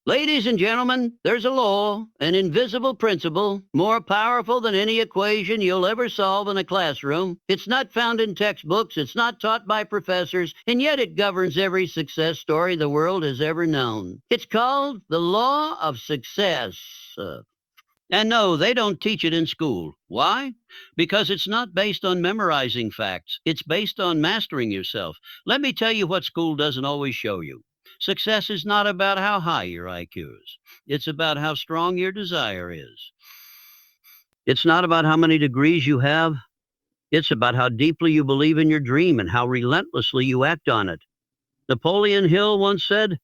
Ladies and gentlemen, there's a law, an invisible principle, more powerful than any equation you'll ever solve in a classroom. It's not found in textbooks, it's not taught by professors, and yet it governs every success story the world has ever known. It's called the law of success. And no, they don't teach it in school. Why? Because it's not based on memorizing facts. It's based on mastering yourself. Let me tell you what school doesn't always show you. Success is not about how high your IQ is. It's about how strong your desire is. It's not about how many degrees you have. It's about how deeply you believe in your dream and how relentlessly you act on it. Napoleon Hill once said,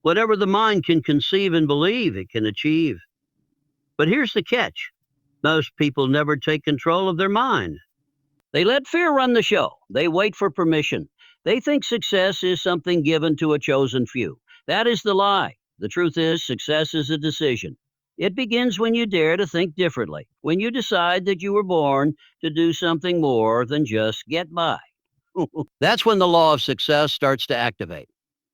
"Whatever the mind can conceive and believe, it can achieve." But here's the catch. Most people never take control of their mind. They let fear run the show. They wait for permission. They think success is something given to a chosen few. That is the lie. The truth is, success is a decision. It begins when you dare to think differently, when you decide that you were born to do something more than just get by. That's when the law of success starts to activate.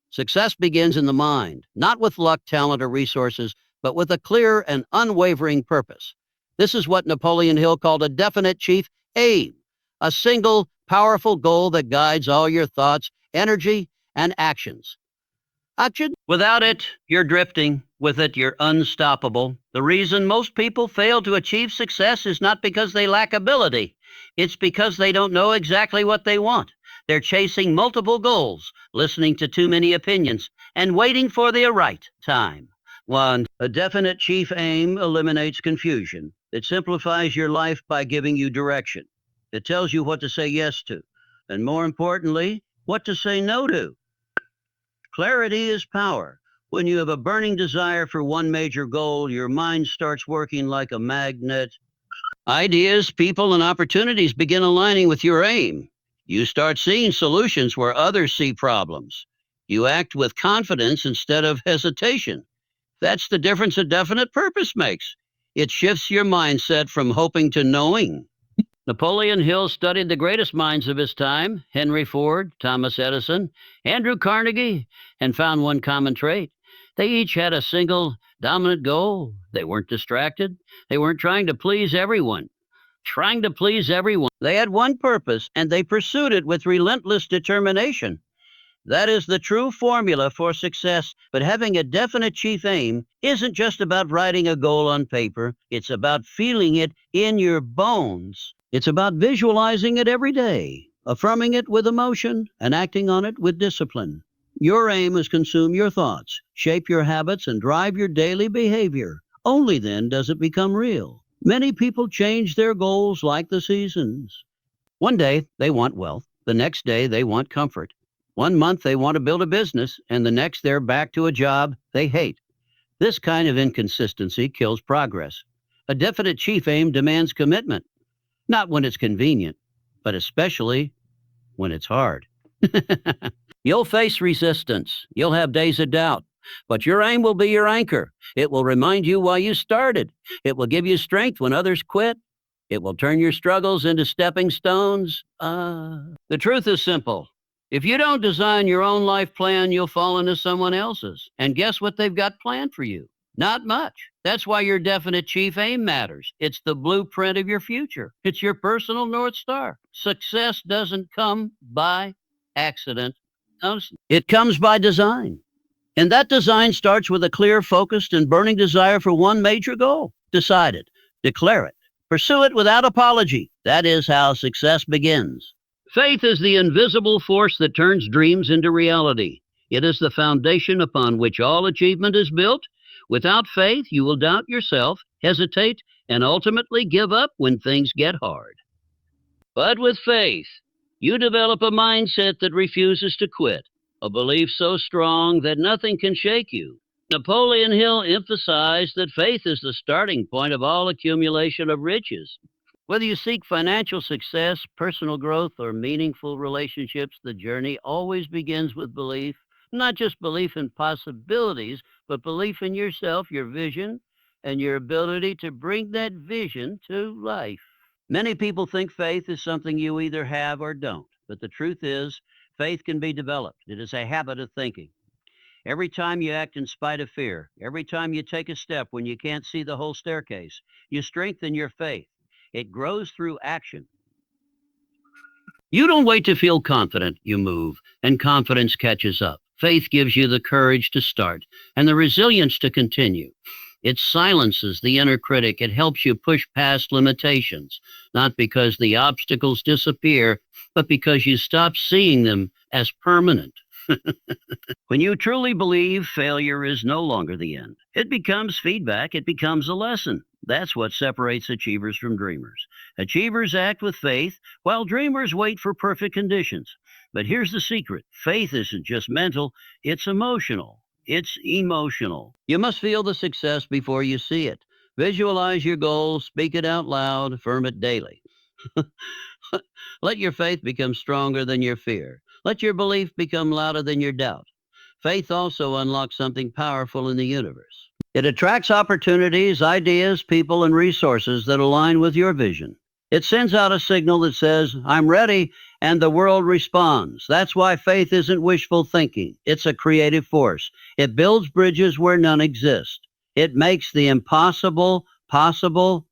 Success begins in the mind, not with luck, talent, or resources, but with a clear and unwavering purpose. This is what Napoleon Hill called a definite chief aim, a single, powerful goal that guides all your thoughts, energy, and actions. Action? Without it, you're drifting. With it, you're unstoppable. The reason most people fail to achieve success is not because they lack ability. It's because they don't know exactly what they want. They're chasing multiple goals, listening to too many opinions, and waiting for the right time. 1. A definite chief aim eliminates confusion. It simplifies your life by giving you direction. It tells you what to say yes to, and more importantly, what to say no to. Clarity is power. When you have a burning desire for one major goal, your mind starts working like a magnet. Ideas, people, and opportunities begin aligning with your aim. You start seeing solutions where others see problems. You act with confidence instead of hesitation. That's the difference a definite purpose makes. It shifts your mindset from hoping to knowing. Napoleon Hill studied the greatest minds of his time, Henry Ford, Thomas Edison, Andrew Carnegie, and found one common trait. They each had a single dominant goal. They weren't distracted. They weren't trying to please everyone. They had one purpose, and they pursued it with relentless determination. That is the true formula for success. But having a definite chief aim isn't just about writing a goal on paper, it's about feeling it in your bones. It's about visualizing it every day, affirming it with emotion, and acting on it with discipline. Your aim is consume your thoughts, shape your habits, and drive your daily behavior. Only then does it become real. Many people change their goals like the seasons. One day they want wealth, the next day they want comfort. One month they want to build a business, and the next they're back to a job they hate. This kind of inconsistency kills progress. A definite chief aim demands commitment, not when it's convenient, but especially when it's hard. You'll face resistance. You'll have days of doubt. But your aim will be your anchor. It will remind you why you started. It will give you strength when others quit. It will turn your struggles into stepping stones. The truth is simple. If you don't design your own life plan, you'll fall into someone else's. And guess what they've got planned for you? Not much. That's why your definite chief aim matters. It's the blueprint of your future. It's your personal North Star. Success doesn't come by accident. It comes by design. And that design starts with a clear, focused, and burning desire for one major goal. Decide it. Declare it. Pursue it without apology. That is how success begins. Faith is the invisible force that turns dreams into reality. It is the foundation upon which all achievement is built. Without faith, you will doubt yourself, hesitate, and ultimately give up when things get hard. But with faith, you develop a mindset that refuses to quit, a belief so strong that nothing can shake you. Napoleon Hill emphasized that faith is the starting point of all accumulation of riches. Whether you seek financial success, personal growth, or meaningful relationships, the journey always begins with belief. Not just belief in possibilities, but belief in yourself, your vision, and your ability to bring that vision to life. Many people think faith is something you either have or don't, but the truth is, faith can be developed. It is a habit of thinking. Every time you act in spite of fear, every time you take a step when you can't see the whole staircase, you strengthen your faith. It grows through action. You don't wait to feel confident, you move, and confidence catches up. Faith gives you the courage to start and the resilience to continue. It silences the inner critic. It helps you push past limitations, not because the obstacles disappear, but because you stop seeing them as permanent. When you truly believe, failure is no longer the end. It becomes feedback, it becomes a lesson. That's what separates achievers from dreamers. Achievers act with faith, while dreamers wait for perfect conditions. But here's the secret: faith isn't just mental, it's emotional. It's emotional. You must feel the success before you see it. Visualize your goal, speak it out loud, affirm it daily. Let your faith become stronger than your fear. Let your belief become louder than your doubt. Faith also unlocks something powerful in the universe. It attracts opportunities, ideas, people, and resources that align with your vision. It sends out a signal that says, I'm ready, and the world responds. That's why faith isn't wishful thinking. It's a creative force. It builds bridges where none exist. It makes the impossible possible.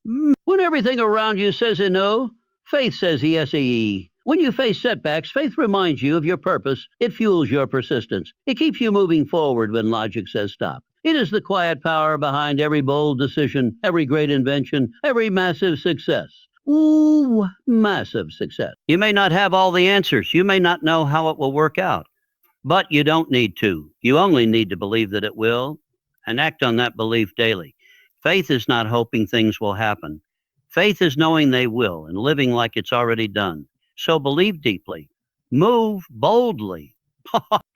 When everything around you says no, faith says yes. When you face setbacks, faith reminds you of your purpose. It fuels your persistence. It keeps you moving forward when logic says stop. It is the quiet power behind every bold decision, every great invention, every massive success. Ooh, massive success. You may not have all the answers. You may not know how it will work out, but you don't need to. You only need to believe that it will and act on that belief daily. Faith is not hoping things will happen. Faith is knowing they will and living like it's already done. So believe deeply. Move boldly.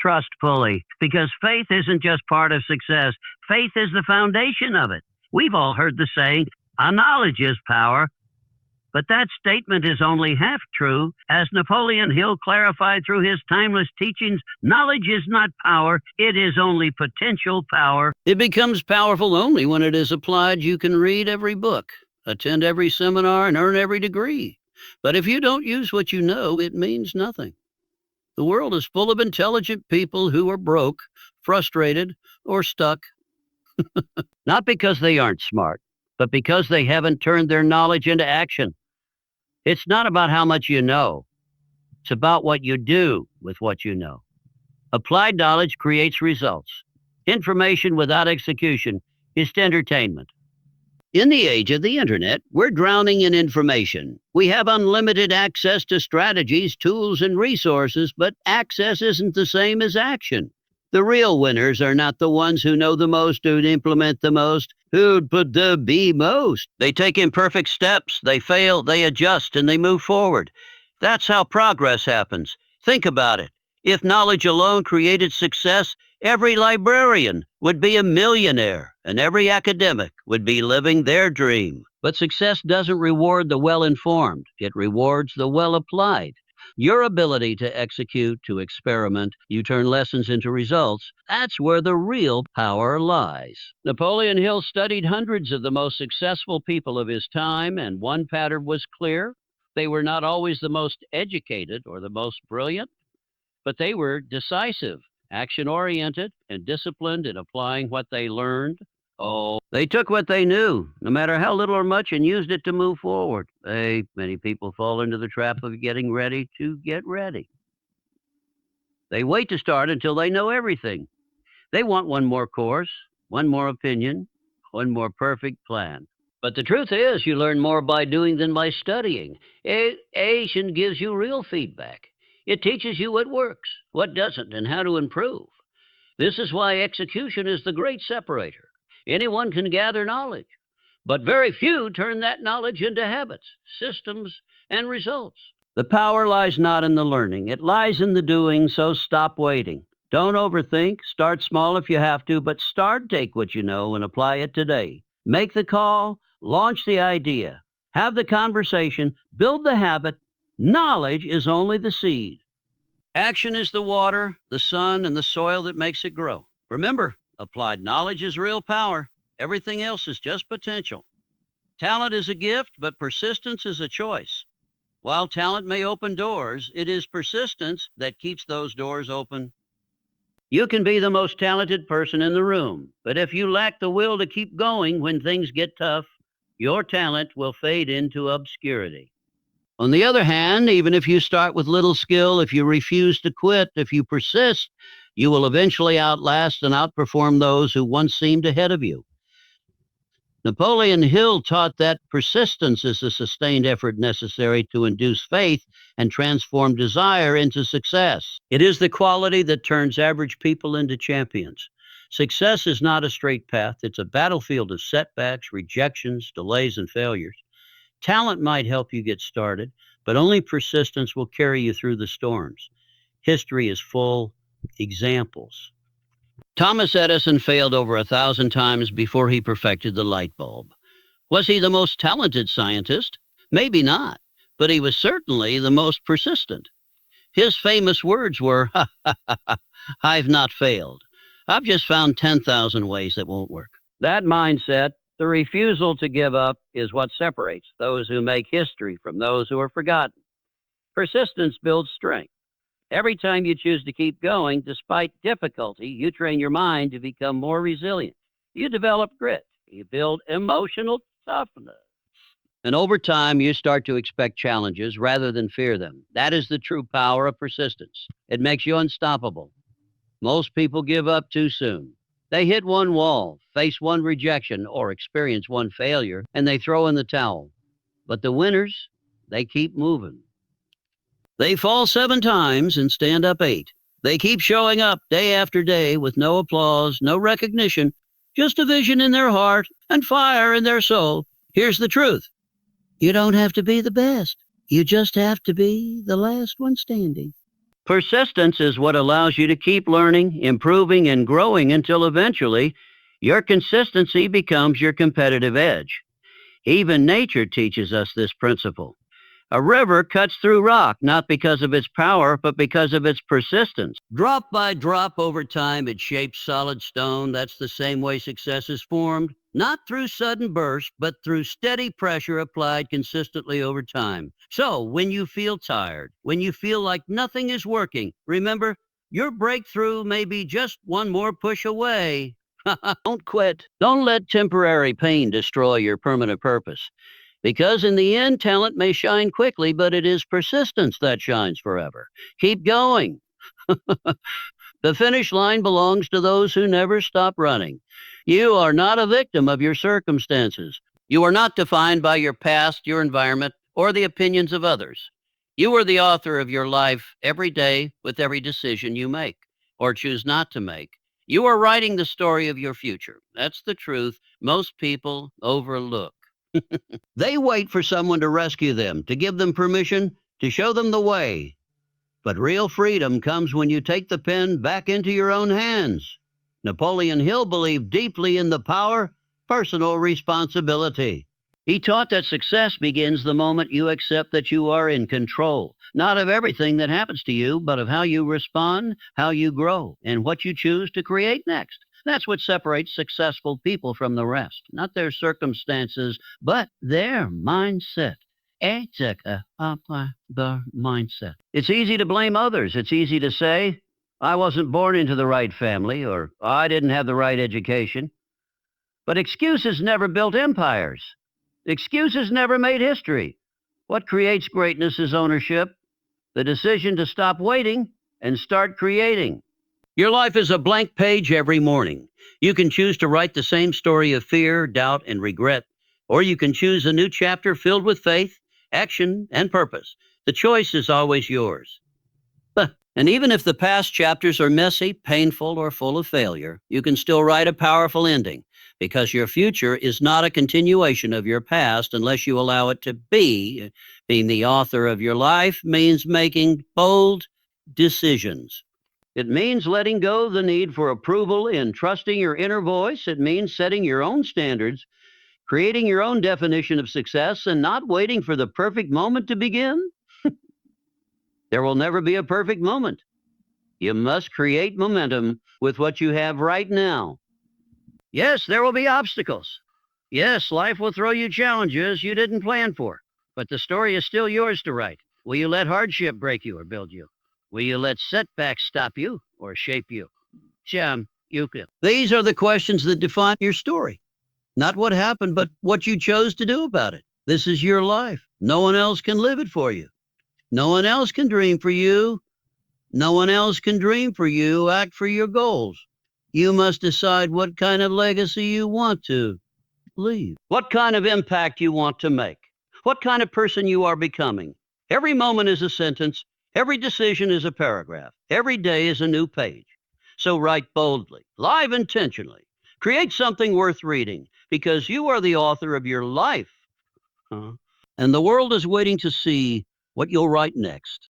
Trust fully, because faith isn't just part of success. Faith is the foundation of it. We've all heard the saying, knowledge is power. But that statement is only half true. As Napoleon Hill clarified through his timeless teachings, knowledge is not power, it is only potential power. It becomes powerful only when it is applied. You can read every book, attend every seminar, and earn every degree. But if you don't use what you know, it means nothing. The world is full of intelligent people who are broke, frustrated, or stuck. Not because they aren't smart, but because they haven't turned their knowledge into action. It's not about how much you know. It's about what you do with what you know. Applied knowledge creates results. Information without execution is entertainment. In the age of the internet, we're drowning in information. We have unlimited access to strategies, tools, and resources, but access isn't the same as action. The real winners are not the ones who know the most, who'd implement the most, who'd put the be most. They take imperfect steps, they fail, they adjust, and they move forward. That's how progress happens. Think about it. If knowledge alone created success, every librarian would be a millionaire, and every academic would be living their dream. But success doesn't reward the well-informed. It rewards the well-applied. Your ability to execute, to experiment, you turn lessons into results. That's where the real power lies. Napoleon Hill studied hundreds of the most successful people of his time, and one pattern was clear. They were not always the most educated or the most brilliant, but they were decisive, action-oriented, and disciplined in applying what they learned. Oh, they took what they knew, no matter how little or much, and used it to move forward. Many people fall into the trap of getting ready to get ready. They wait to start until they know everything. They want one more course, one more opinion, one more perfect plan. But the truth is, you learn more by doing than by studying. Action gives you real feedback. It teaches you what works, what doesn't, and how to improve. This is why execution is the great separator. Anyone can gather knowledge, but very few turn that knowledge into habits, systems, and results. The power lies not in the learning, it lies in the doing, so stop waiting. Don't overthink, start small if you have to, but take what you know and apply it today. Make the call, launch the idea, have the conversation, build the habit. Knowledge is only the seed. Action is the water, the sun, and the soil that makes it grow. Remember, applied knowledge is real power. Everything else is just potential. Talent is a gift, but persistence is a choice. While talent may open doors, it is persistence that keeps those doors open You can be the most talented person in the room, but if you lack the will to keep going when things get tough, your talent will fade into obscurity. On the other hand, even if you start with little skill, if you refuse to quit, if you persist, you will eventually outlast and outperform those who once seemed ahead of you. Napoleon Hill taught that persistence is the sustained effort necessary to induce faith and transform desire into success. It is the quality that turns average people into champions. Success is not a straight path, it's a battlefield of setbacks, rejections, delays, and failures. Talent might help you get started, but only persistence will carry you through the storms. History is full examples. Thomas Edison failed over 1,000 times before he perfected the light bulb. Was he the most talented scientist? Maybe not, but he was certainly the most persistent. His famous words were, "Ha, ha, ha, ha, I've not failed. I've just found 10,000 ways that won't work." That mindset, the refusal to give up, is what separates those who make history from those who are forgotten. Persistence builds strength. Every time you choose to keep going, despite difficulty, you train your mind to become more resilient. You develop grit. You build emotional toughness. And over time, you start to expect challenges rather than fear them. That is the true power of persistence. It makes you unstoppable. Most people give up too soon. They hit one wall, face one rejection, or experience one failure, and they throw in the towel. But the winners, they keep moving. They fall 7 times and stand up 8. They keep showing up day after day with no applause, no recognition, just a vision in their heart and fire in their soul. Here's the truth. You don't have to be the best. You just have to be the last one standing. Persistence is what allows you to keep learning, improving, and growing until eventually your consistency becomes your competitive edge. Even nature teaches us this principle. A river cuts through rock, not because of its power, but because of its persistence. Drop by drop over time, it shapes solid stone. That's the same way success is formed, not through sudden bursts, but through steady pressure applied consistently over time. So when you feel tired, when you feel like nothing is working, remember, your breakthrough may be just one more push away. Don't quit. Don't let temporary pain destroy your permanent purpose. Because in the end, talent may shine quickly, but it is persistence that shines forever. Keep going. The finish line belongs to those who never stop running. You are not a victim of your circumstances. You are not defined by your past, your environment, or the opinions of others. You are the author of your life every day with every decision you make or choose not to make. You are writing the story of your future. That's the truth most people overlook. They wait for someone to rescue them, to give them permission, to show them the way. But real freedom comes when you take the pen back into your own hands. Napoleon Hill believed deeply in the power, personal responsibility. He taught that success begins the moment you accept that you are in control, not of everything that happens to you, but of how you respond, how you grow, and what you choose to create next. That's what separates successful people from the rest, not their circumstances, but their mindset. The mindset. It's easy to blame others. It's easy to say, I wasn't born into the right family, or I didn't have the right education. But excuses never built empires. Excuses never made history. What creates greatness is ownership, the decision to stop waiting and start creating. Your life is a blank page every morning. You can choose to write the same story of fear, doubt, and regret, or you can choose a new chapter filled with faith, action, and purpose. The choice is always yours. And even if the past chapters are messy, painful, or full of failure, you can still write a powerful ending because your future is not a continuation of your past unless you allow it to be. Being the author of your life means making bold decisions. It means letting go the need for approval and trusting your inner voice. It means setting your own standards, creating your own definition of success, and not waiting for the perfect moment to begin. There will never be a perfect moment. You must create momentum with what you have right now. Yes, there will be obstacles. Yes, life will throw you challenges you didn't plan for, but the story is still yours to write. Will you let hardship break you or build you? Will you let setbacks stop you or shape you? These are the questions that define your story. Not what happened, but what you chose to do about it. This is your life. No one else can live it for you. No one else can dream for you. No one else can dream for you, act for your goals. You must decide what kind of legacy you want to leave, what kind of impact you want to make, what kind of person you are becoming. Every moment is a sentence. Every decision is a paragraph. Every day is a new page. So write boldly, live intentionally. Create something worth reading because you are the author of your life. And the world is waiting to see what you'll write next.